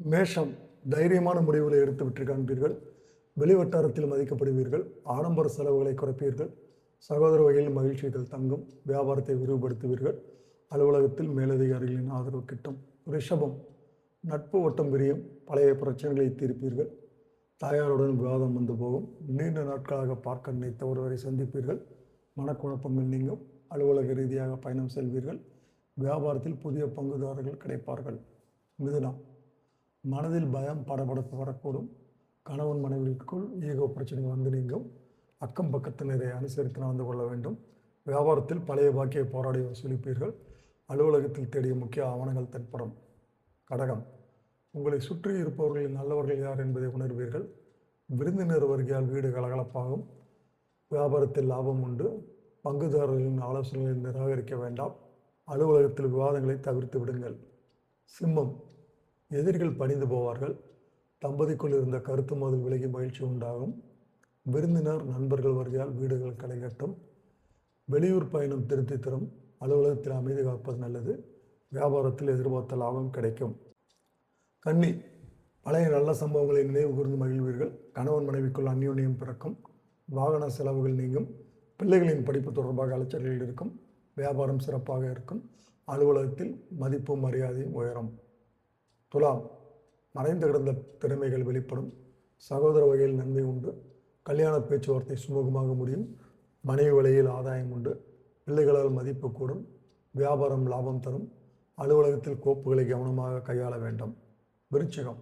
மேஷம் தைரியமான முடிவுகளை எடுத்து விட்டு காண்பீர்கள். வெளிவட்டாரத்தில் மதிக்கப்படுவீர்கள். ஆடம்பர செலவுகளை குறைப்பீர்கள். சகோதர வகையில் மகிழ்ச்சிகள் தங்கும். வியாபாரத்தை விரிவுபடுத்துவீர்கள். அலுவலகத்தில் மேலதிகாரிகளின் ஆதரவு கிட்டும். ரிஷபம் நட்பு ஓட்டம் விரியும். பழைய பிரச்சனைகளை தீர்ப்பீர்கள். தாயாருடன் விவாதம் வந்து போகும். நீண்ட நாட்களாக பார்க்க நினைத்த ஒருவரை சந்திப்பீர்கள். மனக்குழப்பங்கள் நீங்கும். அலுவலக ரீதியாக பயணம் செல்வீர்கள். வியாபாரத்தில் புதிய பங்குதாரர்கள் கிடைப்பார்கள். மிதுனம் மனதில் பயம் படபடப்பு வரக்கூடும். கணவன் மனைவிக்குள் ஈகோ பிரச்சனைகள் வந்து நீங்கும். அக்கம் பக்கத்தினரை அனுசரித்து நடந்து கொள்ள வேண்டும். வியாபாரத்தில் பழைய பாக்கியை போராடி வசூலிப்பீர்கள். அலுவலகத்தில் தேடிய முக்கிய ஆவணங்கள் தென்படும். கடகம் உங்களை சுற்றி இருப்பவர்களில் நல்லவர்கள் யார் என்பதை உணர்வீர்கள். விருந்தினர் வருகையால் வீடு கலகலப்பாகும். வியாபாரத்தில் லாபம் உண்டு. பங்குதாரர்களின் ஆலோசனைகளை நிராகரிக்க வேண்டாம். அலுவலகத்தில் விவாதங்களை தவிர்த்து விடுங்கள். சிம்மம் எதிரிகள் பணிந்து போவார்கள். தம்பதிக்குள் இருந்த கருத்து மோதல் விலகி மகிழ்ச்சி உண்டாகும். விருந்தினர் நண்பர்கள் வருகையால் வீடுகள் களை கட்டும். வெளியூர் பயணம் திருப்தி தரும். அலுவலகத்தில் அமைதி காப்பது நல்லது. வியாபாரத்தில் எதிர்பார்த்த லாபம் கிடைக்கும். கன்னி பழைய நல்ல சம்பவங்களை நினைவு கூர்ந்து மகிழ்வீர்கள். கணவன் மனைவிக்குள் அந்யோன்யம் பிறக்கும். வாகன செலவுகள் நீங்கும். பிள்ளைகளின் படிப்பு தொடர்பாக அலைச்சல்கள் இருக்கும். வியாபாரம் சிறப்பாக இருக்கும். அலுவலகத்தில் மதிப்பும் மரியாதையும் உயரும். துலாம் மறைந்து கிடந்த திறமைகள் வெளிப்படும். சகோதர வகையில் நன்மை உண்டு. கல்யாண பேச்சுவார்த்தை சுமூகமாக முடியும். மனைவி வழியில் ஆதாயம் உண்டு. பிள்ளைகளால் மதிப்பு கூடும். வியாபாரம் லாபம் தரும். அலுவலகத்தில் கோப்புகளை கவனமாக கையாள வேண்டும். விருச்சிகம்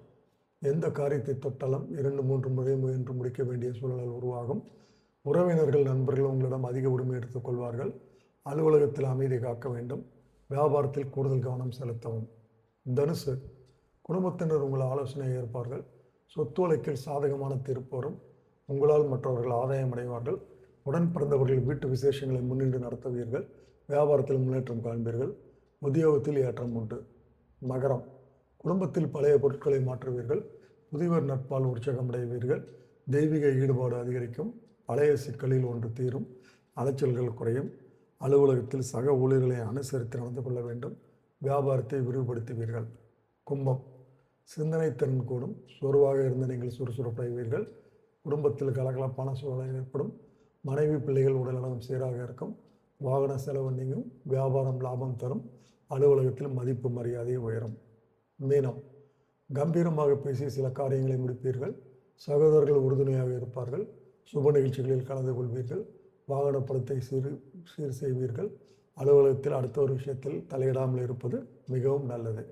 எந்த காரியத்தை தொட்டாலும் 2-3 முறை முயன்று முடிக்க வேண்டிய சூழல் உருவாகும். உறவினர்கள் நண்பர்கள் உங்களிடம் அதிக உரிமை எடுத்துக்கொள்வார்கள். அலுவலகத்தில் அமைதி காக்க வேண்டும். வியாபாரத்தில் கூடுதல் கவனம் செலுத்தவும். தனுசு குடும்பத்தினர் உங்கள் ஆலோசனையை ஏற்பார்கள். சொத்து வழக்கில் சாதகமான தீர்ப்பு வரும். உங்களால் மற்றவர்கள் ஆதாயம் அடைவார்கள். உடன் பிறந்தவர்கள் வீட்டு விசேஷங்களை முன்னின்று நடத்துவீர்கள். வியாபாரத்தில் முன்னேற்றம் காண்பீர்கள். உத்தியோகத்தில் ஏற்றம் உண்டு. மகரம் குடும்பத்தில் பழைய பொருட்களை மாற்றுவீர்கள். புதியவர் நட்பால் உற்சாகமடைவீர்கள். தெய்வீக ஈடுபாடு அதிகரிக்கும். பழைய சிக்கலில் ஒன்று தீரும். அலைச்சல்கள் குறையும். அலுவலகத்தில் சக ஊழியர்களை அனுசரித்து நடந்து கொள்ள வேண்டும். வியாபாரத்தை விரிவுபடுத்துவீர்கள். கும்பம் சிந்தனை திறன் கூடும். சோர்வாக இருந்த நீங்கள் சுறுசுறுப்படைவீர்கள். குடும்பத்தில் கலகலப்பான சூழல் ஏற்படும். மனைவி பிள்ளைகள் உடல்நலம் சீராக இருக்கும். வாகன செலவு நீங்கும். வியாபாரம் லாபம் தரும். அலுவலகத்தில் மதிப்பு மரியாதை உயரும். மீனம் கம்பீரமாக பேசி சில காரியங்களை முடிப்பீர்கள். சகோதரர்கள் உறுதுணையாக இருப்பார்கள். சுப நிகழ்ச்சிகளில் கலந்து கொள்வீர்கள். வாகன படத்தை சீர் செய்வீர்கள். அலுவலகத்தில் அடுத்த ஒரு விஷயத்தில் தலையிடாமல் இருப்பது மிகவும் நல்லது.